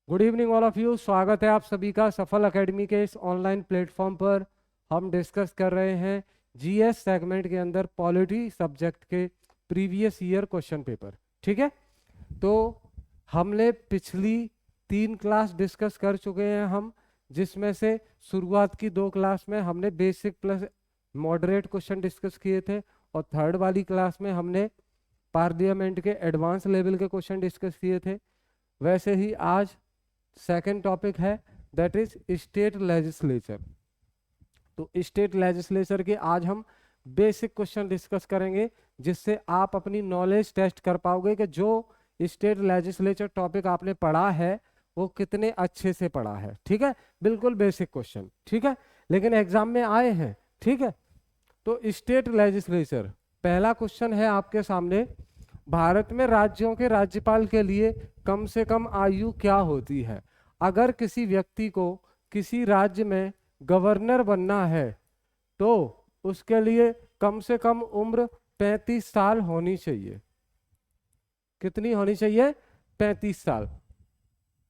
Good evening all of you. स्वागत है आप सभी का सफल एकेडमी के इस ऑनलाइन प्लेटफॉर्म पर। हम डिस्कस कर रहे हैं जीएस सेगमेंट के अंदर पॉलिटी सब्जेक्ट के प्रीवियस ईयर क्वेश्चन पेपर। ठीक है, तो हमने पिछली 3 क्लास डिस्कस कर चुके हैं हम, जिसमें से शुरुआत की 2 क्लास में हमने basic plus moderate question discuss किए थे और थर्ड वाली क्लास में हमने पार्लियामेंट के एडवांस लेवल के क्वेश्चन डिस्कस किए थे। वैसे ही आज सेकंड टॉपिक है, दैट इज स्टेट लेजिस्लेचर। तो स्टेट लेजिस्लेचर के आज हम बेसिक क्वेश्चन डिस्कस करेंगे, जिससे आप अपनी नॉलेज टेस्ट कर पाओगे कि जो स्टेट लेजिस्लेचर टॉपिक आपने पढ़ा है वो कितने अच्छे से पढ़ा है। ठीक है, बिल्कुल बेसिक क्वेश्चन। ठीक है, लेकिन एग्जाम में आए हैं। ठीक है, तो स्टेट लेजिस्लेचर पहला क्वेश्चन है आपके सामने। भारत में राज्यों के राज्यपाल के लिए कम से कम आयु क्या होती है? अगर किसी व्यक्ति को किसी राज्य में गवर्नर बनना है तो उसके लिए कम से कम उम्र 35 साल होनी चाहिए। कितनी होनी चाहिए? 35 साल।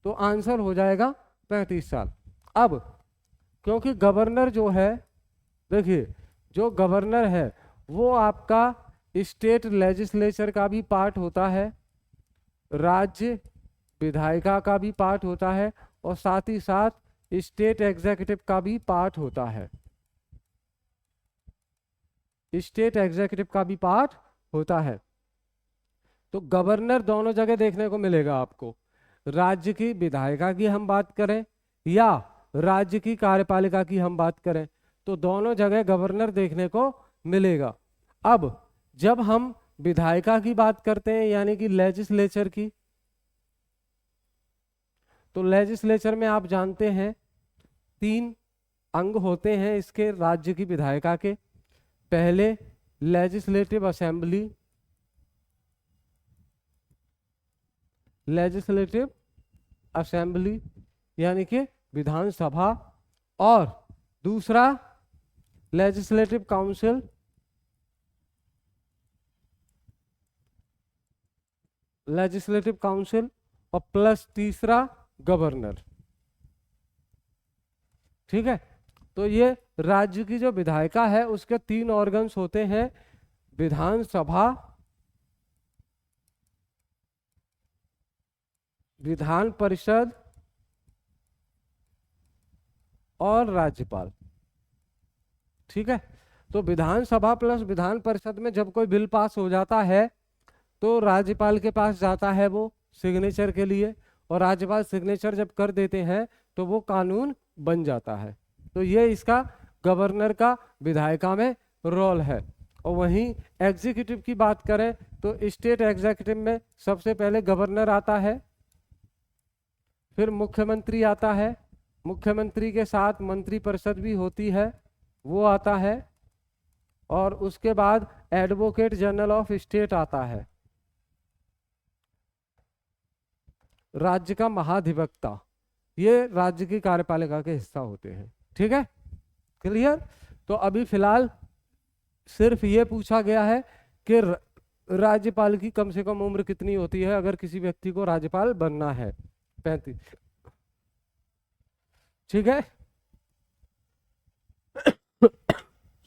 तो आंसर हो जाएगा 35 साल। अब क्योंकि गवर्नर जो है, देखिए, जो गवर्नर है वो आपका स्टेट लेजिस्लेचर का भी पार्ट होता है, राज्य विधायिका का भी पार्ट होता है और साथ ही साथ स्टेट एग्जीक्यूटिव का भी पार्ट होता है। स्टेट एग्जीक्यूटिव का भी पार्ट होता है। तो गवर्नर दोनों जगह देखने को मिलेगा आपको। राज्य की विधायिका की हम बात करें या राज्य की कार्यपालिका की हम बात करें तो दोनों जगह गवर्नर देखने को मिलेगा। अब जब हम विधायिका की बात करते हैं यानी कि लेजिस्लेचर की, तो लेजिस्लेचर में आप जानते हैं 3 अंग होते हैं इसके, राज्य की विधायिका के। पहले लेजिस्लेटिव असेंबली, लेजिस्लेटिव असेंबली यानी कि विधानसभा, और दूसरा लेजिस्लेटिव काउंसिल, लेजिस्लेटिव काउंसिल, और प्लस तीसरा गवर्नर। ठीक है, तो ये राज्य की जो विधायिका है उसके 3 ऑर्गन्स होते हैं, विधानसभा, विधान परिषद और राज्यपाल। ठीक है, तो विधानसभा प्लस विधान परिषद में जब कोई बिल पास हो जाता है तो राज्यपाल के पास जाता है वो सिग्नेचर के लिए, और राज्यपाल सिग्नेचर जब कर देते हैं तो वो कानून बन जाता है। तो ये इसका गवर्नर का विधायिका में रोल है। और वहीं एग्जीक्यूटिव की बात करें तो स्टेट एग्जीक्यूटिव में सबसे पहले गवर्नर आता है, फिर मुख्यमंत्री आता है, मुख्यमंत्री के साथ मंत्रिपरिषद भी होती है, वो आता है, और उसके बाद एडवोकेट जनरल ऑफ स्टेट आता है, राज्य का महाधिवक्ता। ये राज्य की कार्यपालिका के हिस्सा होते हैं। ठीक है, क्लियर? तो अभी फिलहाल सिर्फ ये पूछा गया है कि राज्यपाल की कम से कम उम्र कितनी होती है अगर किसी व्यक्ति को राज्यपाल बनना है। 35। ठीक है,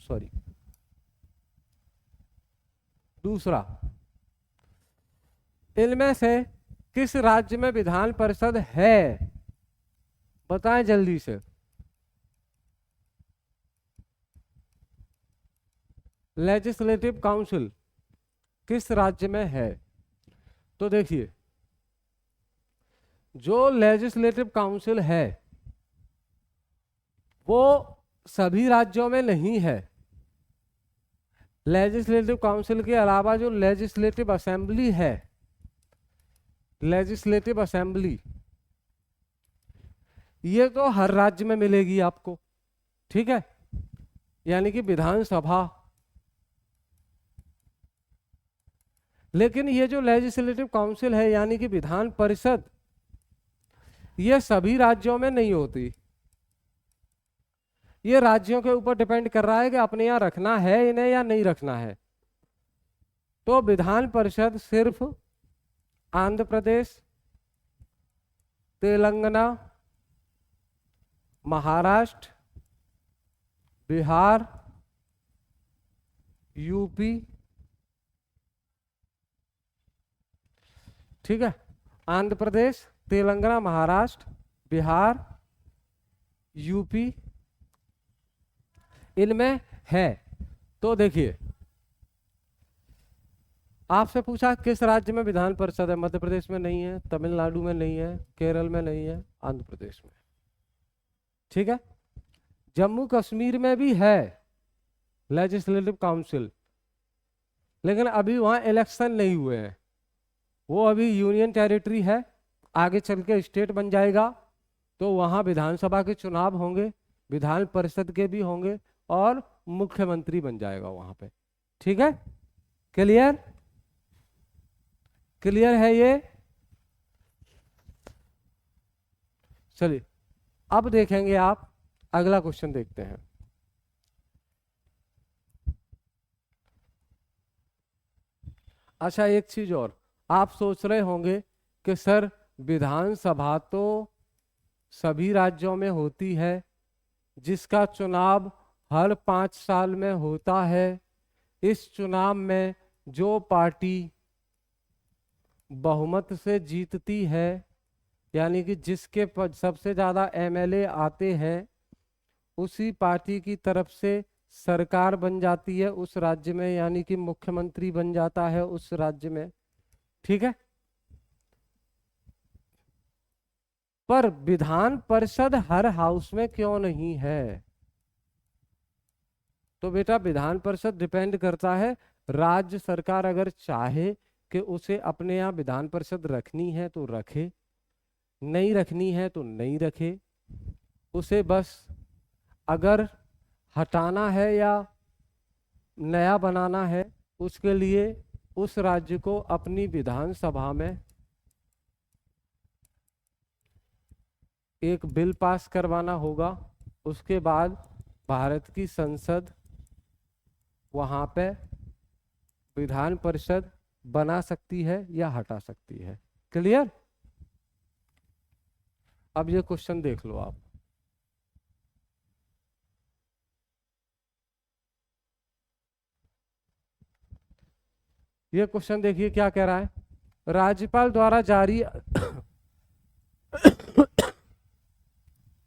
सॉरी। दूसरा, इनमें से किस राज्य में विधान परिषद है? बताएं जल्दी से। लेजिस्लेटिव काउंसिल किस राज्य में है? तो देखिए, जो लेजिस्लेटिव काउंसिल है वो सभी राज्यों में नहीं है। लेजिस्लेटिव काउंसिल के अलावा जो लेजिस्लेटिव असेंबली है, लेजिस्लेटिव असेंबली, ये तो हर राज्य में मिलेगी आपको। ठीक है, यानी कि विधानसभा। लेकिन ये जो लेजिस्लेटिव काउंसिल है यानी कि विधान परिषद, ये सभी राज्यों में नहीं होती। ये राज्यों के ऊपर डिपेंड कर रहा है कि अपने यहाँ रखना है इन्हें या नहीं रखना है। तो विधान परिषद सिर्फ आंध्र प्रदेश, तेलंगाना, महाराष्ट्र, बिहार, यूपी, ठीक है, आंध्र प्रदेश, तेलंगाना, महाराष्ट्र, बिहार, यूपी, इनमें है। तो देखिए, आपसे पूछा किस राज्य में विधान परिषद है। मध्य प्रदेश में नहीं है, तमिलनाडु में नहीं है, केरल में नहीं है, आंध्र प्रदेश में, ठीक है। जम्मू कश्मीर में भी है लेजिस्लेटिव काउंसिल, लेकिन अभी वहां इलेक्शन नहीं हुए हैं, वो अभी यूनियन टेरिटरी है। आगे चल के स्टेट बन जाएगा तो वहां विधानसभा के चुनाव होंगे, विधान परिषद के भी होंगे और मुख्यमंत्री बन जाएगा वहां पे, ठीक है। क्लियर, क्लियर है ये। चलिए अब देखेंगे, आप अगला क्वेश्चन देखते हैं। अच्छा, एक चीज और, आप सोच रहे होंगे कि सर विधानसभा तो सभी राज्यों में होती है, जिसका चुनाव हर 5 साल में होता है। इस चुनाव में जो पार्टी बहुमत से जीतती है, यानी कि जिसके सबसे ज्यादा एमएलए आते हैं, उसी पार्टी की तरफ से सरकार बन जाती है उस राज्य में, यानी कि मुख्यमंत्री बन जाता है उस राज्य में, ठीक है। पर विधान परिषद हर हाउस में क्यों नहीं है? तो बेटा विधान परिषद डिपेंड करता है, राज्य सरकार अगर चाहे कि उसे अपने यहाँ विधान परिषद रखनी है तो रखे, नहीं रखनी है तो नहीं रखे। उसे बस अगर हटाना है या नया बनाना है, उसके लिए उस राज्य को अपनी विधानसभा में एक बिल पास करवाना होगा। उसके बाद भारत की संसद वहां पे विधान परिषद बना सकती है या हटा सकती है। क्लियर? अब ये क्वेश्चन देख लो आप। ये क्वेश्चन देखिए क्या कह रहा है। राज्यपाल द्वारा जारी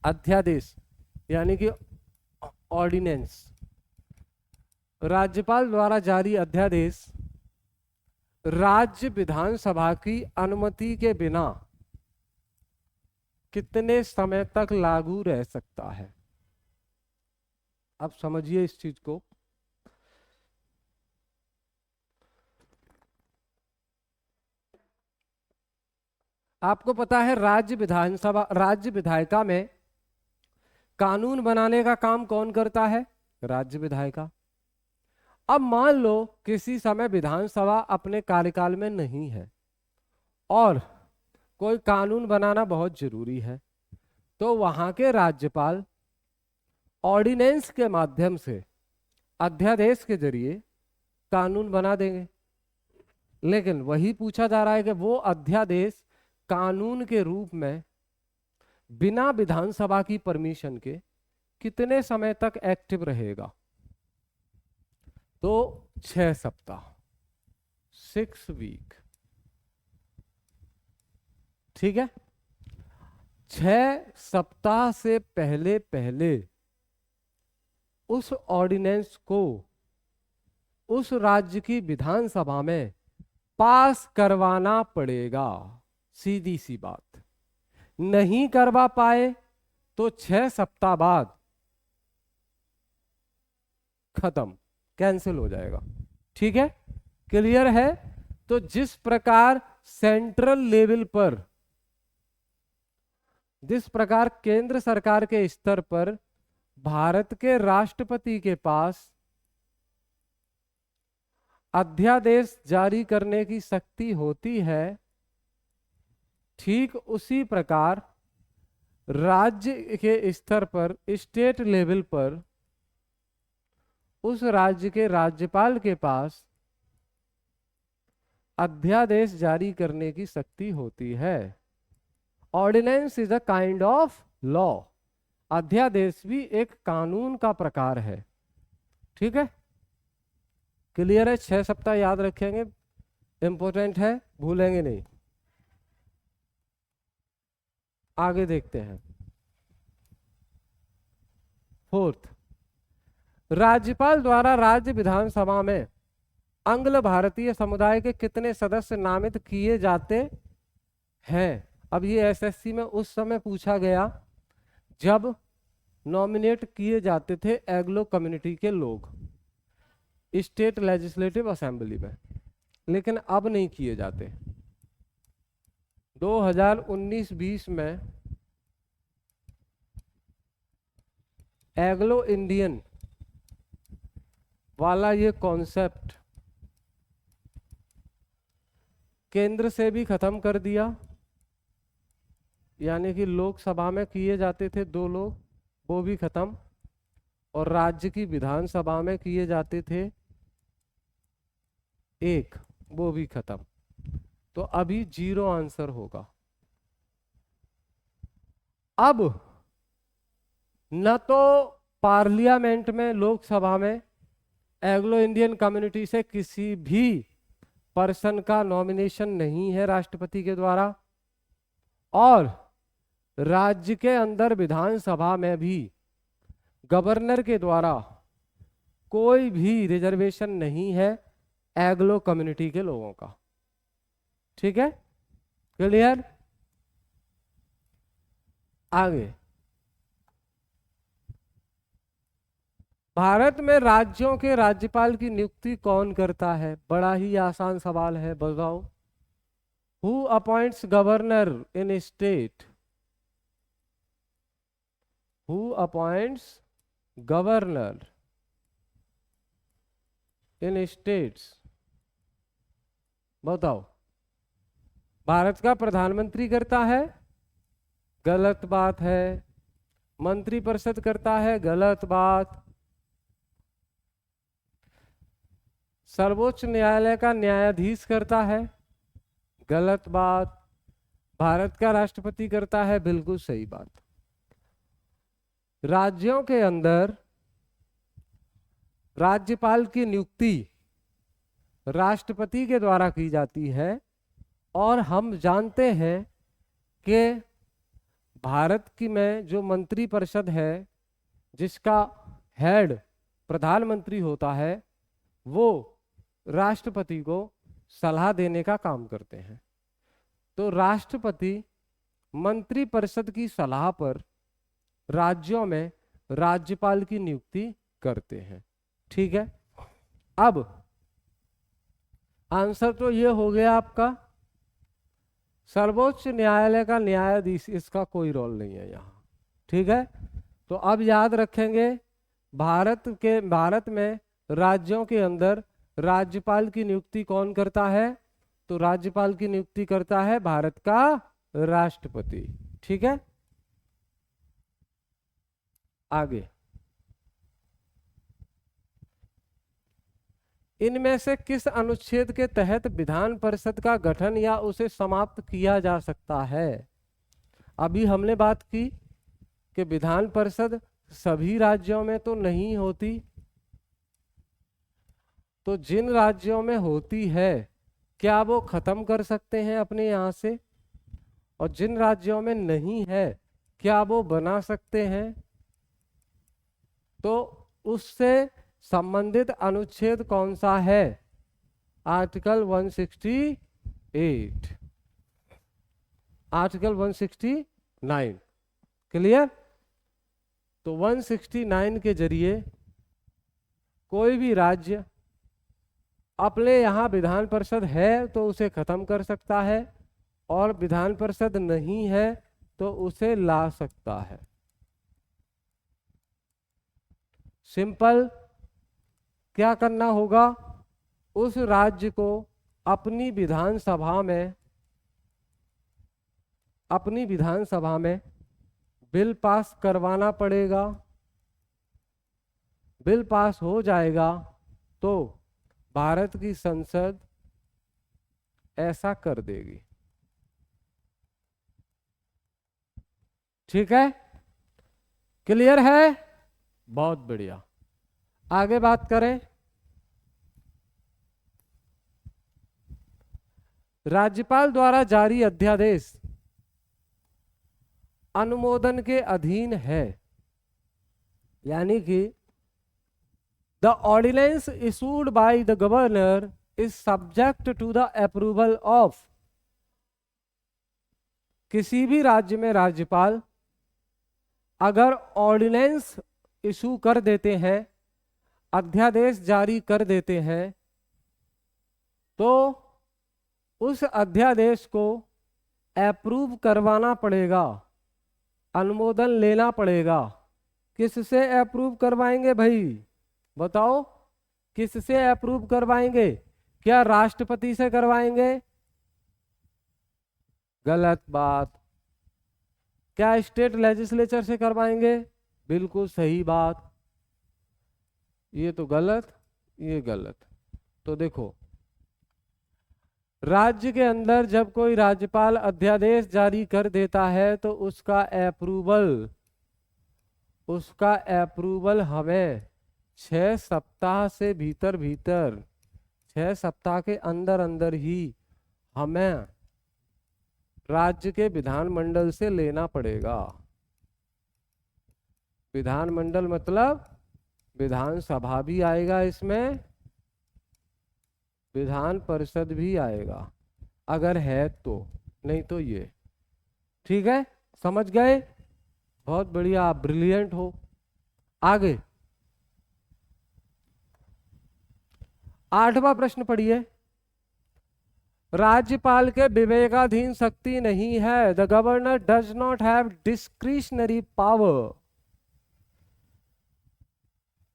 अध्यादेश यानी कि ऑर्डिनेंस, राज्यपाल द्वारा जारी अध्यादेश राज्य विधानसभा की अनुमति के बिना कितने समय तक लागू रह सकता है? अब समझिए इस चीज को। आपको पता है राज्य विधायिका में कानून बनाने का काम कौन करता है? राज्य विधायिका। अब मान लो किसी समय विधानसभा अपने कार्यकाल में नहीं है और कोई कानून बनाना बहुत जरूरी है, तो वहां के राज्यपाल ऑर्डिनेंस के माध्यम से, अध्यादेश के जरिए कानून बना देंगे। लेकिन वही पूछा जा रहा है कि वो अध्यादेश कानून के रूप में बिना विधानसभा की परमिशन के कितने समय तक एक्टिव रहेगा? तो 6 सप्ताह, 6 वीक, ठीक है। 6 सप्ताह से पहले पहले उस ऑर्डिनेंस को उस राज्य की विधानसभा में पास करवाना पड़ेगा। सीधी सी बात। नहीं करवा पाए तो 6 सप्ताह बाद खत्म, कैंसिल हो जाएगा, ठीक है। क्लियर है? तो जिस प्रकार सेंट्रल लेवल पर, जिस प्रकार केंद्र सरकार के स्तर पर भारत के राष्ट्रपति के पास अध्यादेश जारी करने की शक्ति होती है, ठीक उसी प्रकार राज्य के स्तर पर, स्टेट लेवल पर उस राज्य के राज्यपाल के पास अध्यादेश जारी करने की शक्ति होती है। Ordinance is a kind of law. अध्यादेश भी एक कानून का प्रकार है। ठीक है, क्लियर है? 6 सप्ताह याद रखेंगे, इंपॉर्टेंट है, भूलेंगे नहीं। आगे देखते हैं। फोर्थ, राज्यपाल द्वारा राज्य विधानसभा में आंग्ल भारतीय समुदाय के कितने सदस्य नामित किए जाते हैं? अब ये एसएससी में उस समय पूछा गया जब नॉमिनेट किए जाते थे एग्लो कम्युनिटी के लोग स्टेट लेजिस्लेटिव असेंबली में, लेकिन अब नहीं किए जाते। 2019-20 में एग्लो इंडियन वाला ये कॉन्सेप्ट केंद्र से भी खत्म कर दिया, यानी कि लोकसभा में किए जाते थे 2 लोग, वो भी खत्म, और राज्य की विधानसभा में किए जाते थे 1, वो भी खत्म। तो अभी 0 आंसर होगा। अब न तो पार्लियामेंट में, लोकसभा में एग्लो इंडियन कम्युनिटी से किसी भी पर्सन का नॉमिनेशन नहीं है राष्ट्रपति के द्वारा, और राज्य के अंदर विधानसभा में भी गवर्नर के द्वारा कोई भी रिजर्वेशन नहीं है एग्लो कम्युनिटी के लोगों का। ठीक है, क्लियर? आगे, भारत में राज्यों के राज्यपाल की नियुक्ति कौन करता है? बड़ा ही आसान सवाल है, बताओ। Who appoints governor in state? Who appoints governor in states? बताओ। भारत का प्रधानमंत्री करता है? गलत बात है। मंत्रिपरिषद करता है? गलत बात। सर्वोच्च न्यायालय का न्यायाधीश करता है? गलत बात। भारत का राष्ट्रपति करता है? बिल्कुल सही बात। राज्यों के अंदर राज्यपाल की नियुक्ति राष्ट्रपति के द्वारा की जाती है, और हम जानते हैं कि भारत की में जो मंत्रिपरिषद है, जिसका हेड प्रधानमंत्री होता है, वो राष्ट्रपति को सलाह देने का काम करते हैं। तो राष्ट्रपति मंत्रिपरिषद की सलाह पर राज्यों में राज्यपाल की नियुक्ति करते हैं। ठीक है, अब आंसर तो ये हो गया आपका। सर्वोच्च न्यायालय का न्यायाधीश, इसका कोई रोल नहीं है यहाँ। ठीक है, तो अब याद रखेंगे, भारत में राज्यों के अंदर राज्यपाल की नियुक्ति कौन करता है? तो राज्यपाल की नियुक्ति करता है भारत का राष्ट्रपति। ठीक है, आगे, इनमें से किस अनुच्छेद के तहत विधान परिषद का गठन या उसे समाप्त किया जा सकता है? अभी हमने बात की कि विधान परिषद सभी राज्यों में तो नहीं होती, तो जिन राज्यों में होती है क्या वो खत्म कर सकते हैं अपने यहाँ से, और जिन राज्यों में नहीं है क्या वो बना सकते हैं? तो उससे संबंधित अनुच्छेद कौन सा है? Article 168, article 169। क्लियर? तो 169 के जरिए कोई भी राज्य अपने यहाँ विधान परिषद है तो उसे खत्म कर सकता है, और विधान परिषद नहीं है तो उसे ला सकता है। सिंपल, क्या करना होगा? उस राज्य को अपनी विधानसभा में बिल पास करवाना पड़ेगा। बिल पास हो जाएगा तो भारत की संसद ऐसा कर देगी। ठीक है, क्लियर है, बहुत बढ़िया। आगे बात करें, राज्यपाल द्वारा जारी अध्यादेश अनुमोदन के अधीन है, यानी कि the ordinance issued by the governor is subject to the approval of. किसी भी राज्य में राज्यपाल अगर ऑर्डिनेंस इशू कर देते हैं, अध्यादेश जारी कर देते हैं, तो उस अध्यादेश को अप्रूव करवाना पड़ेगा, अनुमोदन लेना पड़ेगा। किससे अप्रूव करवाएंगे भाई, बताओ, किससे अप्रूव करवाएंगे? क्या राष्ट्रपति से करवाएंगे? गलत बात। क्या स्टेट लेजिस्लेचर से करवाएंगे? बिल्कुल सही बात। ये तो गलत, ये गलत। तो देखो, राज्य के अंदर जब कोई राज्यपाल अध्यादेश जारी कर देता है तो उसका अप्रूवल हमें 6 सप्ताह से भीतर 6 सप्ताह के अंदर अंदर ही हमें राज्य के विधानमंडल से लेना पड़ेगा। विधानमंडल मतलब विधानसभा भी आएगा इसमें, विधान परिषद भी आएगा अगर है तो, नहीं तो ये। ठीक है, समझ गए? बहुत बढ़िया, आप ब्रिलियंट हो। आगे 8वां प्रश्न पढ़िए। राज्यपाल के विवेकाधीन शक्ति नहीं है। The governor does not have discretionary power.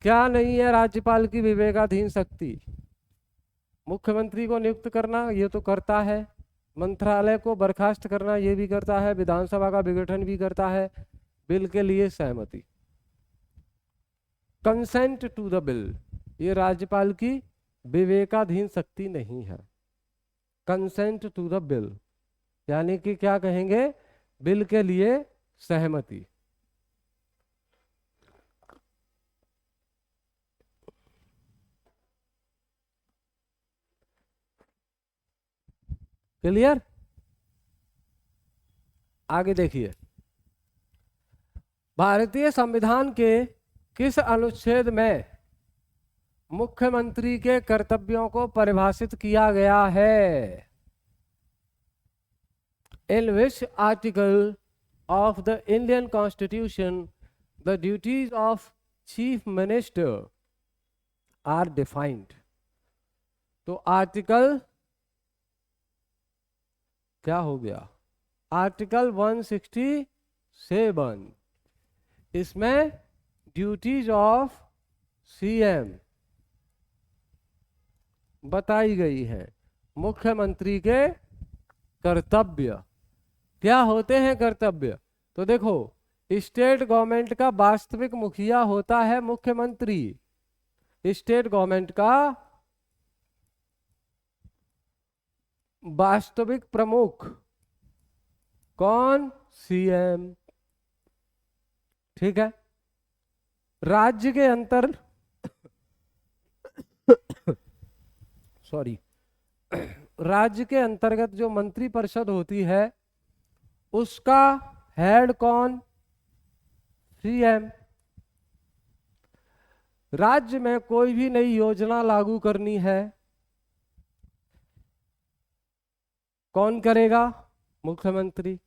क्या नहीं है राज्यपाल की विवेकाधीन शक्ति? मुख्यमंत्री को नियुक्त करना, ये तो करता है। मंत्रालय को बर्खास्त करना, ये भी करता है। विधानसभा का विघटन भी करता है। बिल के लिए सहमति, कंसेंट टू द बिल, ये राज्यपाल की विवेकाधीन शक्ति नहीं है। कंसेंट टू द बिल यानी कि क्या कहेंगे, बिल के लिए सहमति। क्लियर? आगे देखिए, भारतीय संविधान के किस अनुच्छेद में मुख्यमंत्री के कर्तव्यों को परिभाषित किया गया है? In which article of the Indian Constitution the duties of Chief Minister are defined? तो आर्टिकल क्या हो गया, आर्टिकल 167, इसमें ड्यूटीज ऑफ सीएम बताई गई है। मुख्यमंत्री के कर्तव्य क्या होते हैं? कर्तव्य तो देखो, स्टेट गवर्नमेंट का वास्तविक मुखिया होता है मुख्यमंत्री। स्टेट गवर्नमेंट का वास्तविक प्रमुख कौन? सीएम। ठीक है, राज्य के अंतर सॉरी राज्य के अंतर्गत जो मंत्री परिषद होती है उसका हेड कौन? सीएम। राज्य में कोई भी नई योजना लागू करनी है, कौन करेगा? मुख्यमंत्री।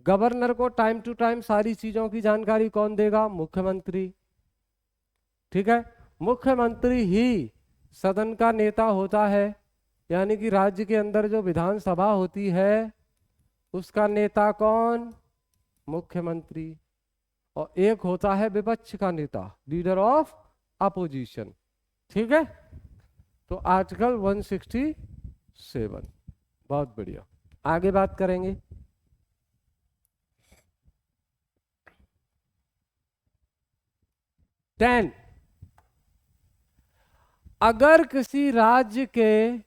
गवर्नर को टाइम टू टाइम सारी चीजों की जानकारी कौन देगा? मुख्यमंत्री। ठीक है, मुख्यमंत्री ही सदन का नेता होता है, यानी कि राज्य के अंदर जो विधानसभा होती है उसका नेता कौन? मुख्यमंत्री। और एक होता है विपक्ष का नेता, लीडर ऑफ अपोजिशन। ठीक है, तो आर्टिकल 167, बहुत बढ़िया। आगे बात करेंगे, टेन, अगर किसी राज्य के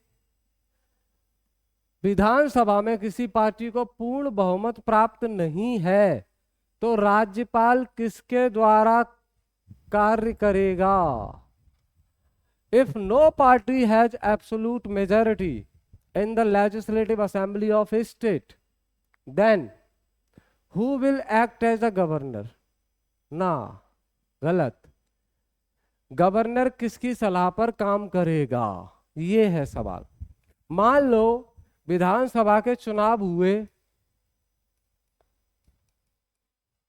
विधानसभा में किसी पार्टी को पूर्ण बहुमत प्राप्त नहीं है तो राज्यपाल किसके द्वारा कार्य करेगा? If no party has absolute majority in the legislative assembly of a state, then who will act as a governor? ना, गलत। गवर्नर किसकी सलाह पर काम करेगा, ये है सवाल। मान लो विधानसभा के चुनाव हुए,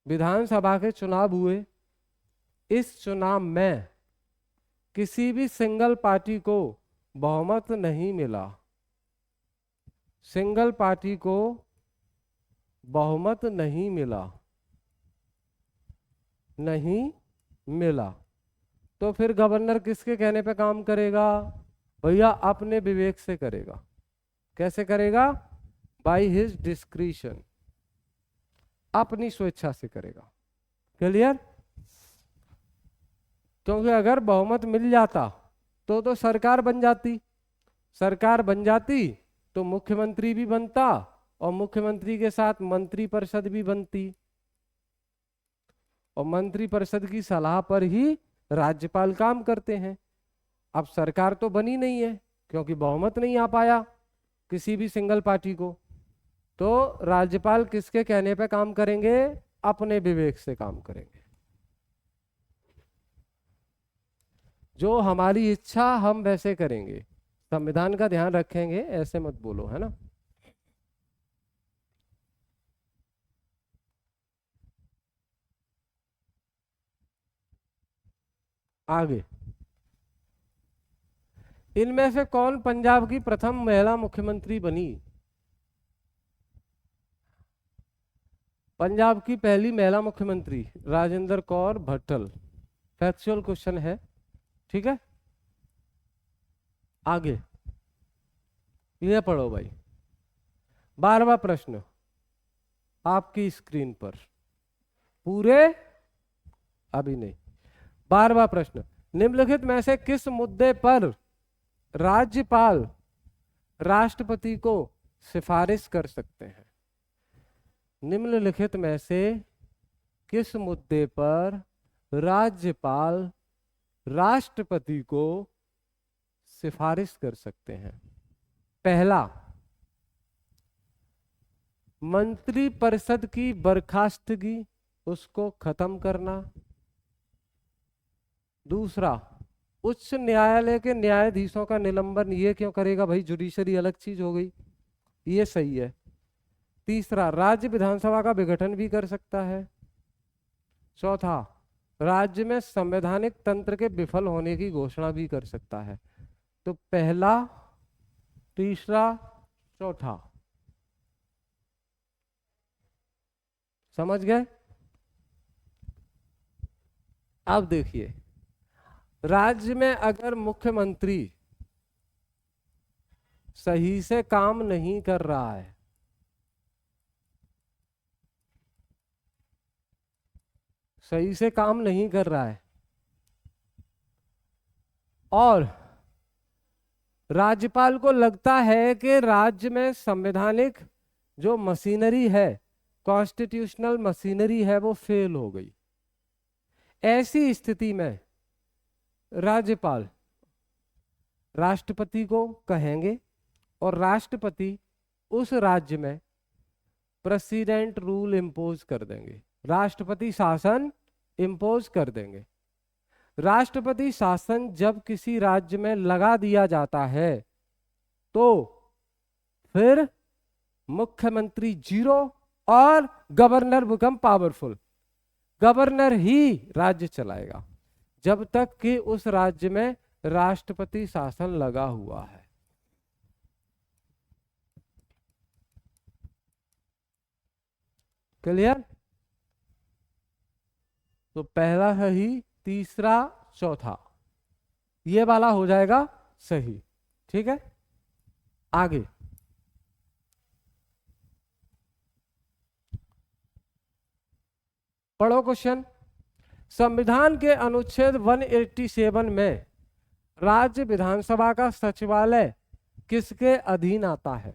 विधानसभा के चुनाव हुए, इस चुनाव में किसी भी सिंगल पार्टी को बहुमत नहीं मिला, सिंगल पार्टी को बहुमत नहीं मिला, नहीं मिला, तो फिर गवर्नर किसके कहने पे काम करेगा? भैया अपने विवेक से करेगा। कैसे करेगा? बाय हिज डिस्क्रिशन, अपनी स्वेच्छा से करेगा। क्लियर? क्योंकि अगर बहुमत मिल जाता तो सरकार बन जाती, सरकार बन जाती तो मुख्यमंत्री भी बनता और मुख्यमंत्री के साथ मंत्रिपरिषद भी बनती और मंत्रिपरिषद की सलाह पर ही राज्यपाल काम करते हैं। अब सरकार तो बनी नहीं है क्योंकि बहुमत नहीं आ पाया किसी भी सिंगल पार्टी को, तो राज्यपाल किसके कहने पे काम करेंगे? अपने विवेक से काम करेंगे। जो हमारी इच्छा हम वैसे करेंगे, संविधान का ध्यान रखेंगे, ऐसे मत बोलो, है ना। आगे, इनमें से कौन पंजाब की प्रथम महिला मुख्यमंत्री बनी? पंजाब की पहली महिला मुख्यमंत्री राजेंद्र कौर भट्टल। फैक्चुअल क्वेश्चन है, ठीक है। आगे ये पढ़ो भाई, 12वां प्रश्न आपकी स्क्रीन पर, पूरे अभी नहीं। 12वां प्रश्न, निम्नलिखित में से किस मुद्दे पर राज्यपाल राष्ट्रपति को सिफारिश कर सकते हैं? निम्नलिखित में से किस मुद्दे पर राज्यपाल राष्ट्रपति को सिफारिश कर सकते हैं? पहला, मंत्रिपरिषद की बर्खास्तगी, उसको खत्म करना। दूसरा, उच्च न्यायालय के न्यायाधीशों का निलंबन। ये क्यों करेगा भाई, जुडिशरी अलग चीज हो गई, ये सही है। तीसरा, राज्य विधानसभा का विघटन भी कर सकता है। चौथा, राज्य में संवैधानिक तंत्र के विफल होने की घोषणा भी कर सकता है। तो पहला, तीसरा, चौथा, समझ गए? अब देखिए, राज्य में अगर मुख्यमंत्री सही से काम नहीं कर रहा है, सही से काम नहीं कर रहा है और राज्यपाल को लगता है कि राज्य में संवैधानिक जो मशीनरी है, कॉन्स्टिट्यूशनल मशीनरी है, वो फेल हो गई, ऐसी स्थिति में राज्यपाल राष्ट्रपति को कहेंगे और राष्ट्रपति उस राज्य में प्रेसिडेंट रूल इम्पोज कर देंगे, राष्ट्रपति शासन इम्पोज कर देंगे। राष्ट्रपति शासन जब किसी राज्य में लगा दिया जाता है तो फिर मुख्यमंत्री जीरो और गवर्नर बिकम पावरफुल। गवर्नर ही राज्य चलाएगा जब तक कि उस राज्य में राष्ट्रपति शासन लगा हुआ है। क्लियर? तो पहला सही, तीसरा, चौथा, ये वाला हो जाएगा सही, ठीक है। आगे, पढ़ो क्वेश्चन। संविधान के अनुच्छेद 187 में राज्य विधानसभा का सचिवालय किसके अधीन आता है?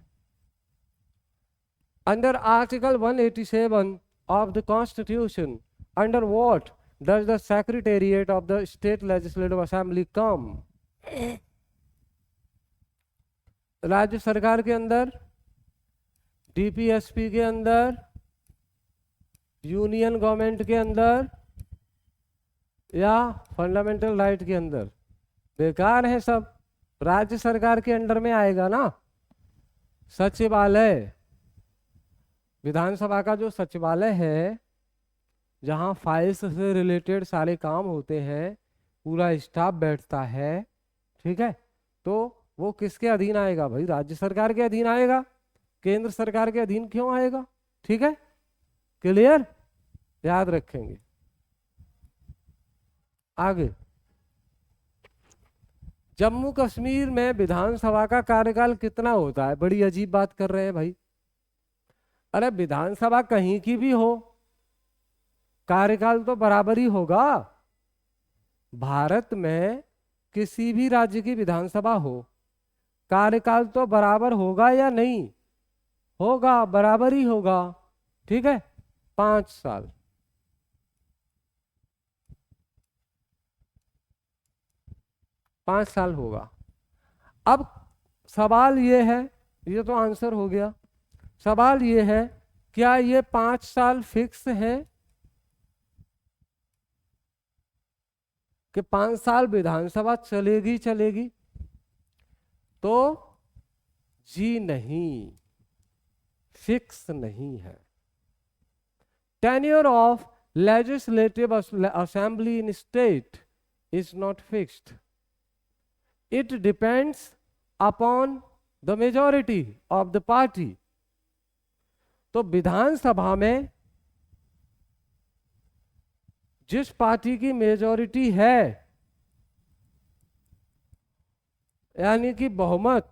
Under Article 187 of the Constitution, under what does the Secretariat of the State Legislative Assembly come? राज्य सरकार के अंदर, डीपीएसपी के अंदर, यूनियन गवर्नमेंट के अंदर, या फंडामेंटल राइट के अंदर? बेकार है सब, राज्य सरकार के अंडर में आएगा ना। सचिवालय, विधानसभा का जो सचिवालय है, जहां फाइल्स से रिलेटेड सारे काम होते हैं, पूरा स्टाफ बैठता है, ठीक है, तो वो किसके अधीन आएगा भाई? राज्य सरकार के अधीन आएगा। केंद्र सरकार के अधीन क्यों आएगा? ठीक है, क्लियर, याद रखेंगे। आगे, जम्मू कश्मीर में विधानसभा का कार्यकाल कितना होता है? बड़ी अजीब बात कर रहे हैं भाई। अरे विधानसभा कहीं की भी हो, कार्यकाल तो बराबर ही होगा। भारत में किसी भी राज्य की विधानसभा हो, कार्यकाल तो बराबर होगा या नहीं होगा? बराबर ही होगा, ठीक है, 5 साल। पाँच साल होगा। अब सवाल ये है, ये तो आंसर हो गया। सवाल ये है, क्या ये 5 साल फिक्स है कि 5 साल विधानसभा चलेगी चलेगी? तो जी नहीं, फिक्स नहीं है। Tenure of legislative assembly in state is not fixed, it depends upon the majority of the party। तो विधानसभा में जिस पार्टी की मेजॉरिटी है, यानी कि बहुमत,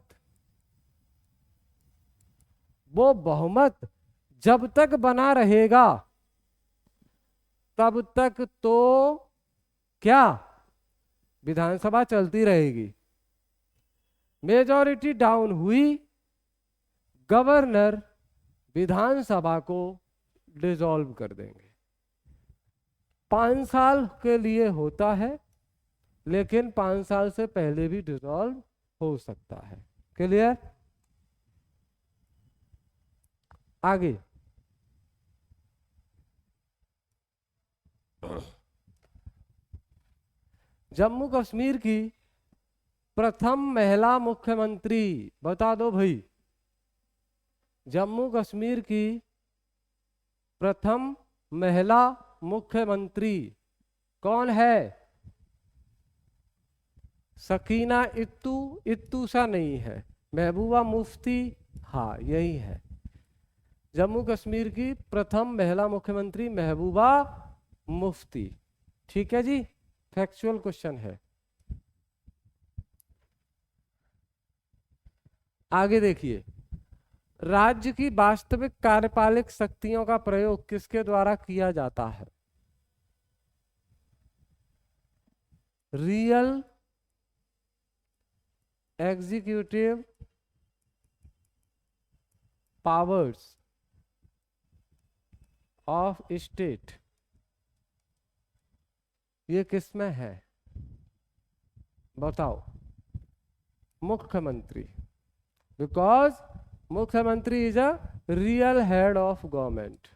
वो बहुमत जब तक बना रहेगा तब तक तो क्या विधानसभा चलती रहेगी। मेजॉरिटी डाउन हुई, गवर्नर विधानसभा को डिसॉल्व कर देंगे। 5 साल के लिए होता है, लेकिन 5 साल से पहले भी डिसॉल्व हो सकता है। क्लियर? आगे, जम्मू कश्मीर की प्रथम महिला मुख्यमंत्री बता दो भाई। जम्मू कश्मीर की प्रथम महिला मुख्यमंत्री कौन है? सकीना इत्तू, इत्तू सा नहीं है, महबूबा मुफ्ती, हाँ यही है। जम्मू कश्मीर की प्रथम महिला मुख्यमंत्री महबूबा मुफ्ती। ठीक है जी, फैक्चुअल क्वेश्चन है। आगे देखिए, राज्य की वास्तविक कार्यपालिक शक्तियों का प्रयोग किसके द्वारा किया जाता है? Real executive powers of state, ये किसमें है बताओ? मुख्यमंत्री, बिकॉज मुख्यमंत्री is a real head of government.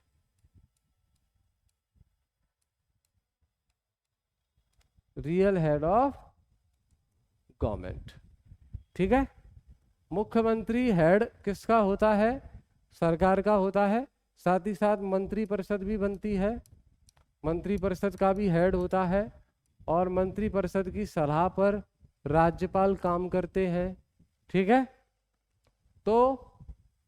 Real head of government, ठीक है। मुख्यमंत्री हेड किसका होता है? सरकार का होता है। साथ ही साथ मंत्री परिषद भी बनती है, मंत्री परिषद का भी हेड होता है, और मंत्री परिषद की सलाह पर राज्यपाल काम करते हैं, ठीक है। तो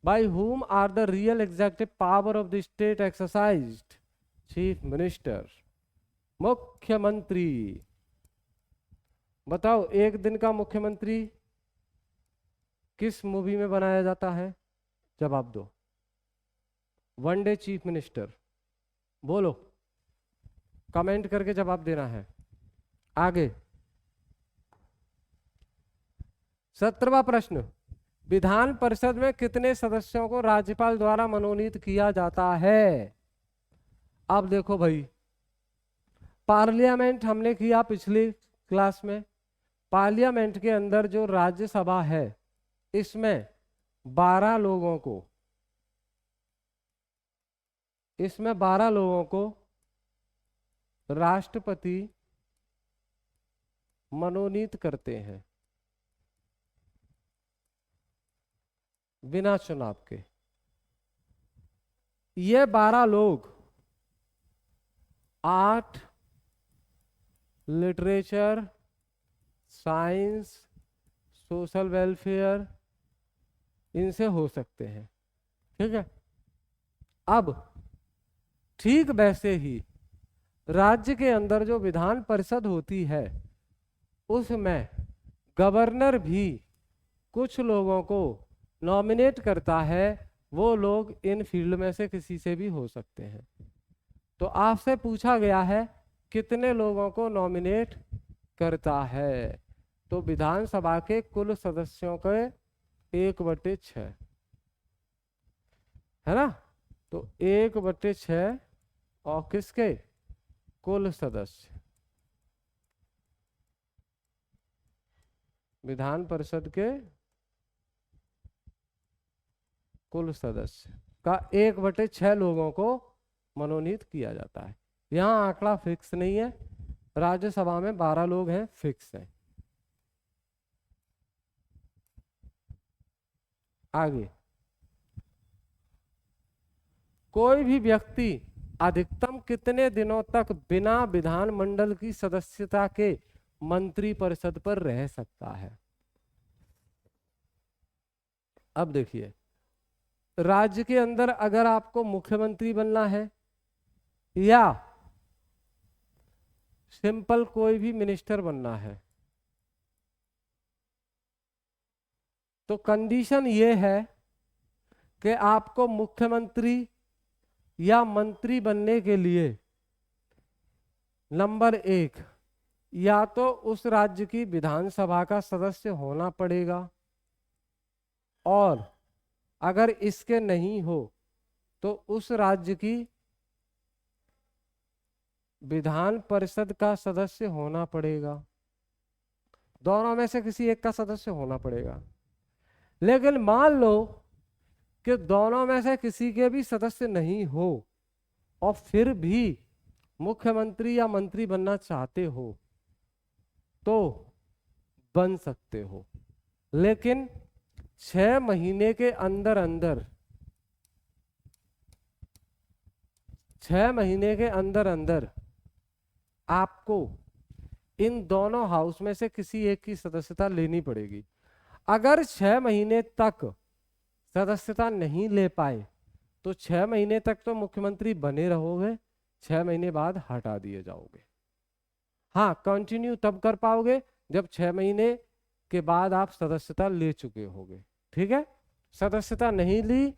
by whom are the real executive power of the state exercised? Chief minister, मुख्यमंत्री। बताओ, एक दिन का मुख्यमंत्री किस मूवी में बनाया जाता है? जवाब दो। वन डे चीफ मिनिस्टर, बोलो, कमेंट करके जवाब देना है। आगे 17वां प्रश्न, विधान परिषद में कितने सदस्यों को राज्यपाल द्वारा मनोनीत किया जाता है? अब देखो भाई, पार्लियामेंट हमने किया पिछली क्लास में। पार्लियामेंट के अंदर जो राज्यसभा है, इसमें 12 लोगों को, इसमें 12 लोगों को राष्ट्रपति मनोनीत करते हैं बिना चुनाव के। ये 12 लोग art, literature, science, social welfare, इनसे हो सकते हैं। ठीक है। अब ठीक वैसे ही राज्य के अंदर जो विधान परिषद होती है, उसमें गवर्नर भी कुछ लोगों को नॉमिनेट करता है। वो लोग इन फील्ड में से किसी से भी हो सकते हैं। तो आपसे पूछा गया है कितने लोगों को नॉमिनेट करता है? तो विधानसभा के कुल सदस्यों के 1/6 है ना। तो 1/6 और किसके? कुल सदस्य, विधान परिषद के कुल सदस्य का 1/6 लोगों को मनोनीत किया जाता है। यहाँ आंकड़ा फिक्स नहीं है। राज्यसभा में 12 लोग हैं, फिक्स है। आगे, कोई भी व्यक्ति अधिकतम कितने दिनों तक बिना विधानमंडल की सदस्यता के मंत्री परिषद पर रह सकता है? अब देखिए, राज्य के अंदर अगर आपको मुख्यमंत्री बनना है या सिंपल कोई भी मिनिस्टर बनना है, तो कंडीशन ये है कि आपको मुख्यमंत्री या मंत्री बनने के लिए नंबर 1, या तो उस राज्य की विधानसभा का सदस्य होना पड़ेगा, और अगर इसके नहीं हो तो उस राज्य की विधान परिषद का सदस्य होना पड़ेगा। दोनों में से किसी एक का सदस्य होना पड़ेगा। लेकिन मान लो कि दोनों में से किसी के भी सदस्य नहीं हो और फिर भी मुख्यमंत्री या मंत्री बनना चाहते हो तो बन सकते हो, लेकिन 6 महीने के अंदर अंदर 6 महीने के अंदर अंदर आपको इन दोनों हाउस में से किसी एक की सदस्यता लेनी पड़ेगी। अगर 6 महीने तक सदस्यता नहीं ले पाए तो 6 महीने तक तो मुख्यमंत्री बने रहोगे, 6 महीने बाद हटा दिए जाओगे। हाँ, कंटिन्यू तब कर पाओगे जब 6 महीने के बाद आप सदस्यता ले चुके होगे। ठीक है। सदस्यता नहीं ली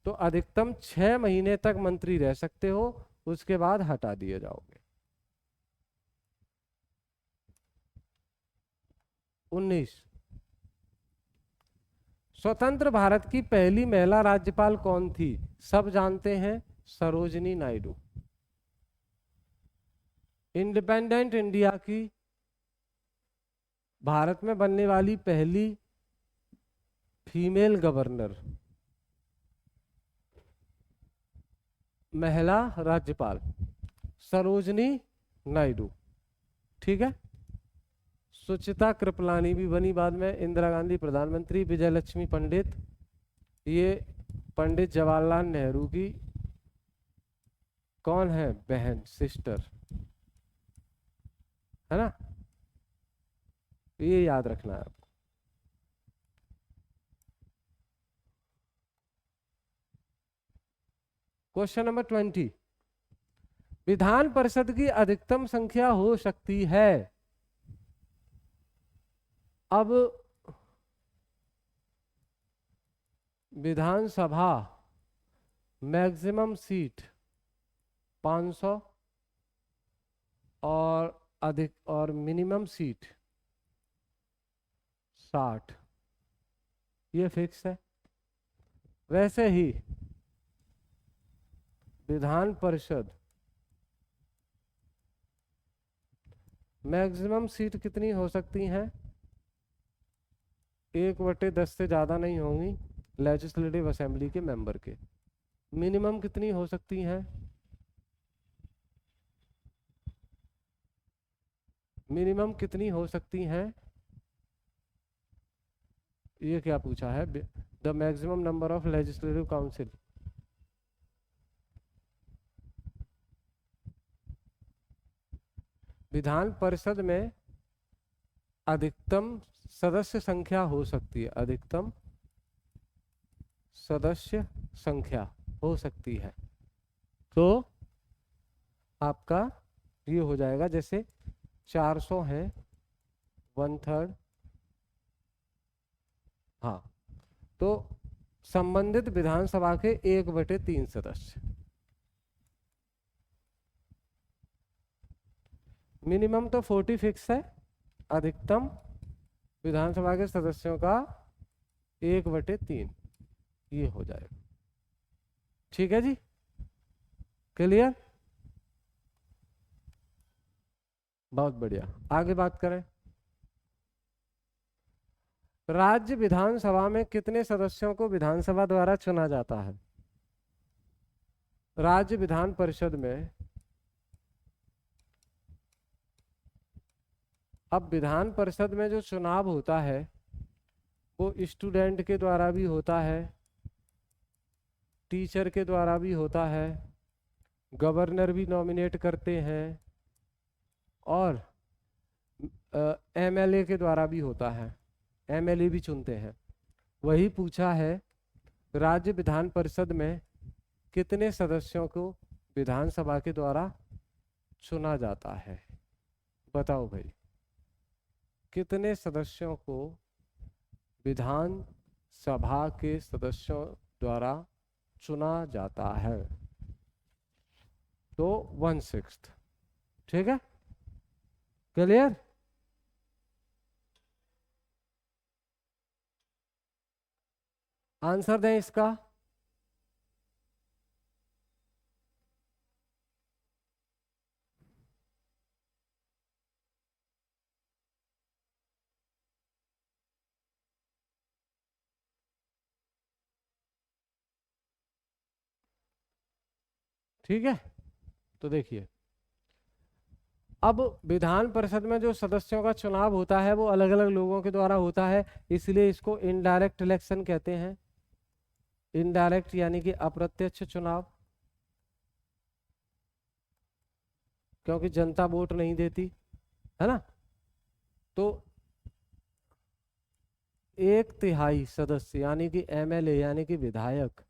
तो अधिकतम 6 महीने तक मंत्री रह सकते हो, उसके बाद हटा दिए जाओगे। 19, स्वतंत्र भारत की पहली महिला राज्यपाल कौन थी? सब जानते हैं, सरोजिनी नायडू। इंडिपेंडेंट इंडिया की भारत में बनने वाली पहली फीमेल गवर्नर, महिला राज्यपाल, सरोजिनी नायडू। ठीक है। सुचिता कृपलानी भी बनी बाद में, इंदिरा गांधी प्रधानमंत्री, विजय लक्ष्मी पंडित, ये पंडित जवाहरलाल नेहरू की कौन है? बहन, सिस्टर, है ना। ये याद रखना है आपको। क्वेश्चन नंबर 20, विधान परिषद की अधिकतम संख्या हो सकती है। अब विधानसभा मैक्सिमम सीट 500 और मिनिमम सीट 60। ये फिक्स है। वैसे ही विधान परिषद मैक्सिमम सीट कितनी हो सकती हैं? 1/10 से ज़्यादा नहीं होंगी लेजिस्लेटिव असेंबली के मेंबर के। मिनिमम कितनी हो सकती हैं? मिनिमम कितनी हो सकती हैं? ये क्या पूछा है? The maximum number of legislative council. Vidhan Parishad में अधिकतम सदस्य संख्या हो सकती है, अधिकतम सदस्य संख्या हो सकती है। तो आपका ये हो जाएगा, जैसे 400 है, 1/3। हाँ, तो संबंधित विधानसभा के 1/3 सदस्य। मिनिमम तो 40 फिक्स है, अधिकतम विधानसभा के सदस्यों का 1/3 ये हो जाएगा। ठीक है जी, क्लियर? बहुत बढ़िया। आगे बात करें। राज्य विधानसभा में कितने सदस्यों को विधानसभा द्वारा चुना जाता है? राज्य विधान परिषद में अब विधान परिषद में जो चुनाव होता है वो स्टूडेंट के द्वारा भी होता है, टीचर के द्वारा भी होता है, गवर्नर भी नॉमिनेट करते हैं, और एमएलए के द्वारा भी होता है, एमएलए भी चुनते हैं। वही पूछा है, राज्य विधान परिषद में कितने सदस्यों को विधानसभा के द्वारा चुना जाता है? बताओ भाई, कितने सदस्यों को विधान सभा के सदस्यों द्वारा चुना जाता है? तो 1/6। ठीक है, क्लियर? आंसर दें इसका। ठीक है, तो देखिए, अब विधान परिषद में जो सदस्यों का चुनाव होता है वो अलग अलग लोगों के द्वारा होता है, इसलिए इसको इनडायरेक्ट इलेक्शन कहते हैं। इनडायरेक्ट यानी कि अप्रत्यक्ष चुनाव, क्योंकि जनता वोट नहीं देती है ना। तो 1/3 सदस्य यानी कि एमएलए यानी कि विधायक,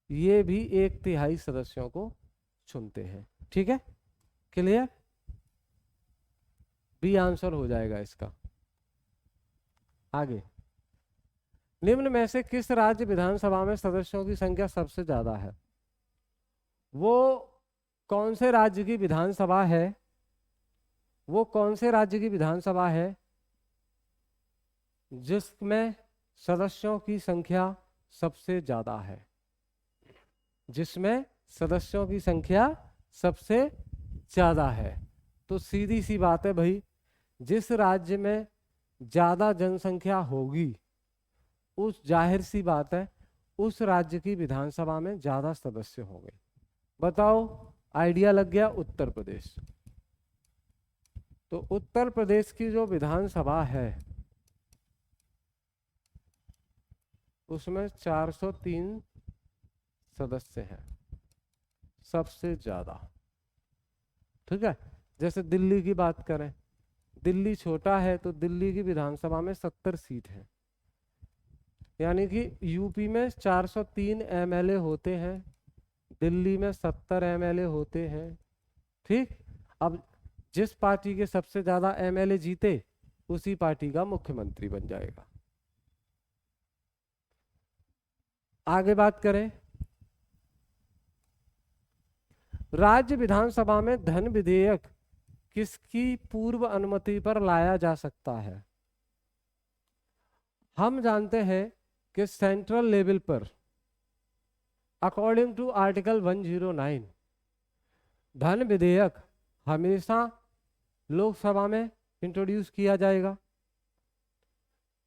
ये भी 1/3 सदस्यों को चुनते हैं। ठीक है, क्लियर? बी आंसर हो जाएगा इसका। आगे, निम्न में से किस राज्य विधानसभा में सदस्यों की संख्या सबसे ज्यादा है? वो कौन से राज्य की विधानसभा है? वो कौन से राज्य की विधानसभा है जिसमें सदस्यों की संख्या सबसे ज्यादा है? जिसमें सदस्यों की संख्या सबसे ज्यादा है। तो सीधी सी बात है भाई, जिस राज्य में ज्यादा जनसंख्या होगी उस, जाहिर सी बात है, उस राज्य की विधानसभा में ज्यादा सदस्य होंगे। बताओ, आइडिया लग गया? उत्तर प्रदेश। तो उत्तर प्रदेश की जो विधानसभा है उसमें 403 सदस्य हैं, सबसे ज्यादा। ठीक है, जैसे दिल्ली की बात करें, दिल्ली छोटा है तो दिल्ली की विधानसभा में 70 सीट है, यानी कि यूपी में 403 एमएलए होते हैं, दिल्ली में 70 एमएलए होते हैं। ठीक, अब जिस पार्टी के सबसे ज्यादा एमएलए जीते उसी पार्टी का मुख्यमंत्री बन जाएगा। आगे बात करें, राज्य विधानसभा में धन विधेयक किसकी पूर्व अनुमति पर लाया जा सकता है? हम जानते हैं कि सेंट्रल लेवल पर अकॉर्डिंग टू आर्टिकल 109 धन विधेयक हमेशा लोकसभा में इंट्रोड्यूस किया जाएगा।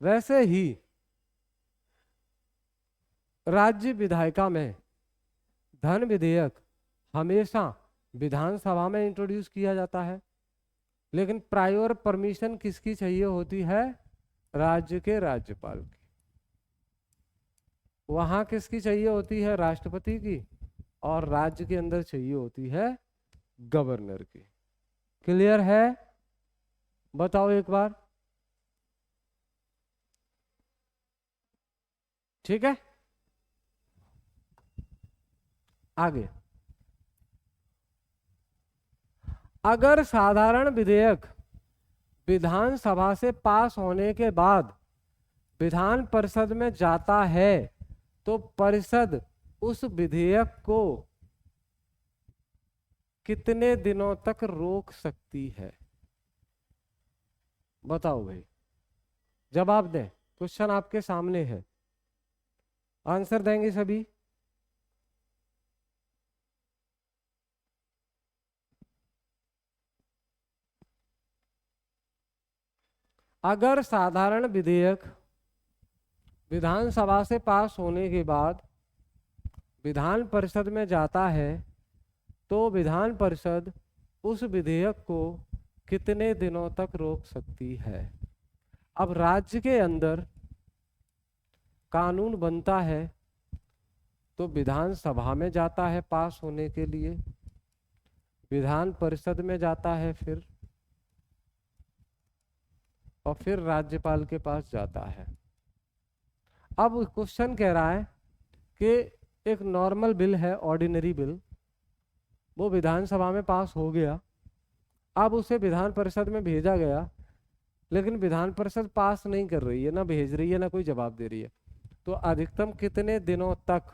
वैसे ही राज्य विधायिका में धन विधेयक हमेशा विधानसभा में इंट्रोड्यूस किया जाता है, लेकिन प्रायर परमिशन किसकी चाहिए होती है? राज्य के राज्यपाल की। वहां किसकी चाहिए होती है? राष्ट्रपति की। और राज्य के अंदर चाहिए होती है गवर्नर की। क्लियर है? बताओ एक बार। ठीक है, आगे। अगर साधारण विधेयक विधानसभा से पास होने के बाद विधान परिषद में जाता है तो परिषद उस विधेयक को कितने दिनों तक रोक सकती है? बताओ भाई, जवाब दें। क्वेश्चन आपके सामने है, आंसर देंगे सभी। अगर साधारण विधेयक विधानसभा से पास होने के बाद विधान परिषद में जाता है तो विधान परिषद उस विधेयक को कितने दिनों तक रोक सकती है? अब राज्य के अंदर कानून बनता है तो विधानसभा में जाता है पास होने के लिए, विधान परिषद में जाता है और फिर राज्यपाल के पास जाता है। अब क्वेश्चन कह रहा है कि एक नॉर्मल बिल है, ऑर्डिनरी बिल, वो विधानसभा में पास हो गया, अब उसे विधान परिषद में भेजा गया, लेकिन विधान परिषद पास नहीं कर रही है, ना भेज रही है, ना कोई जवाब दे रही है, तो अधिकतम कितने दिनों तक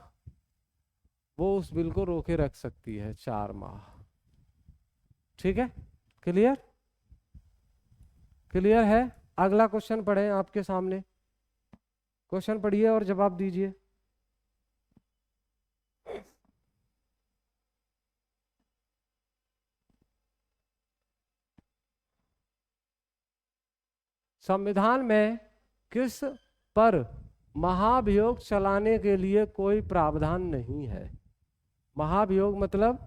वो उस बिल को रोके रख सकती है? 4 माह। ठीक है, क्लियर? क्लियर है? अगला क्वेश्चन पढ़ें आपके सामने। क्वेश्चन पढ़िए और जवाब दीजिए। संविधान में किस पर महाभियोग चलाने के लिए कोई प्रावधान नहीं है? महाभियोग मतलब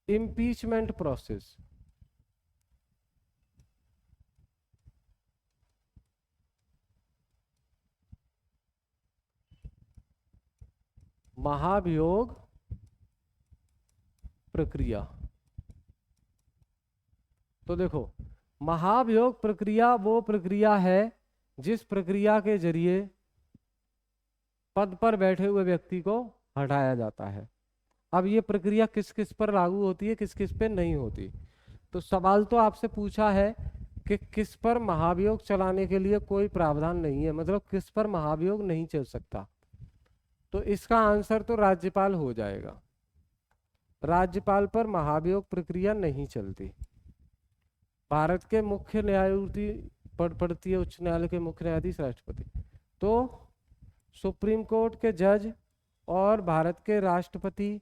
इम्पीचमेंट प्रोसेस। महाभियोग प्रक्रिया। तो देखो, महाभियोग प्रक्रिया वो प्रक्रिया है जिस प्रक्रिया के जरिए पद पर बैठे हुए व्यक्ति को हटाया जाता है। अब ये प्रक्रिया किस किस पर लागू होती है, किस किस पे नहीं होती? तो सवाल तो आपसे पूछा है कि किस पर महाभियोग चलाने के लिए कोई प्रावधान नहीं है, मतलब किस पर महाभियोग नहीं चल सकता। तो इसका आंसर तो राज्यपाल हो जाएगा। राज्यपाल पर महाभियोग प्रक्रिया नहीं चलती। भारत के मुख्य न्यायमूर्ति पड़ती है उच्च न्यायालय के मुख्य न्यायाधीश राष्ट्रपति। तो सुप्रीम कोर्ट के जज और भारत के राष्ट्रपति,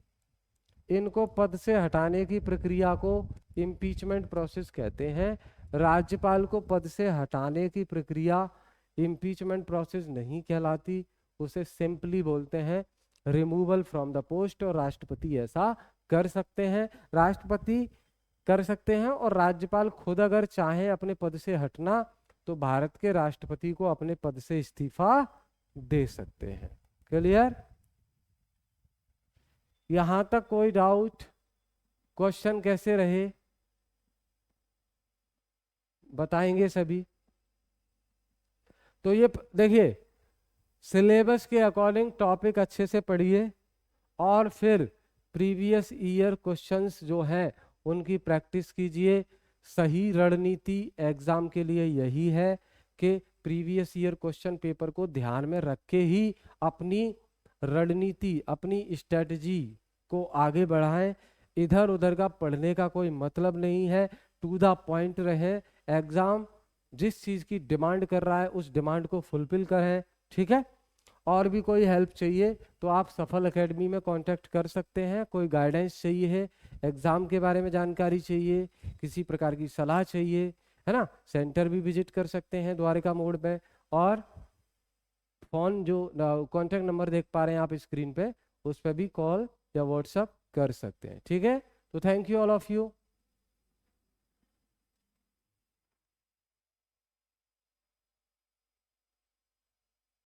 इनको पद से हटाने की प्रक्रिया को इम्पीचमेंट प्रोसेस कहते हैं। राज्यपाल को पद से हटाने की प्रक्रिया इम्पीचमेंट प्रोसेस नहीं कहलाती, उसे सिंपली बोलते हैं रिमूवल फ्रॉम द पोस्ट। और राष्ट्रपति ऐसा कर सकते हैं, राष्ट्रपति कर सकते हैं, और राज्यपाल खुद अगर चाहे अपने पद से हटना तो भारत के राष्ट्रपति को अपने पद से इस्तीफा दे सकते हैं। क्लियर? यहां तक कोई डाउट? क्वेश्चन कैसे रहे बताएंगे सभी? तो ये देखिए, सिलेबस के अकॉर्डिंग टॉपिक अच्छे से पढ़िए और फिर प्रीवियस ईयर क्वेश्चंस जो हैं उनकी प्रैक्टिस कीजिए। सही रणनीति एग्जाम के लिए यही है कि प्रीवियस ईयर क्वेश्चन पेपर को ध्यान में रख के ही अपनी रणनीति, अपनी स्ट्रेटजी को आगे बढ़ाएं। इधर उधर का पढ़ने का कोई मतलब नहीं है। टू द पॉइंट रहें, एग्जाम जिस चीज़ की डिमांड कर रहा है उस डिमांड को फुलफिल करें, ठीक है। और भी कोई हेल्प चाहिए तो आप सफल एकेडमी में कांटेक्ट कर सकते हैं। कोई गाइडेंस चाहिए है, एग्ज़ाम के बारे में जानकारी चाहिए, किसी प्रकार की सलाह चाहिए, है ना, सेंटर भी विजिट कर सकते हैं द्वारिका मोड़ पे। और फ़ोन जो कॉन्टैक्ट नंबर देख पा रहे हैं आप स्क्रीन पे, उस पर भी कॉल या व्हाट्सअप कर सकते हैं, ठीक है। तो thank you all of you.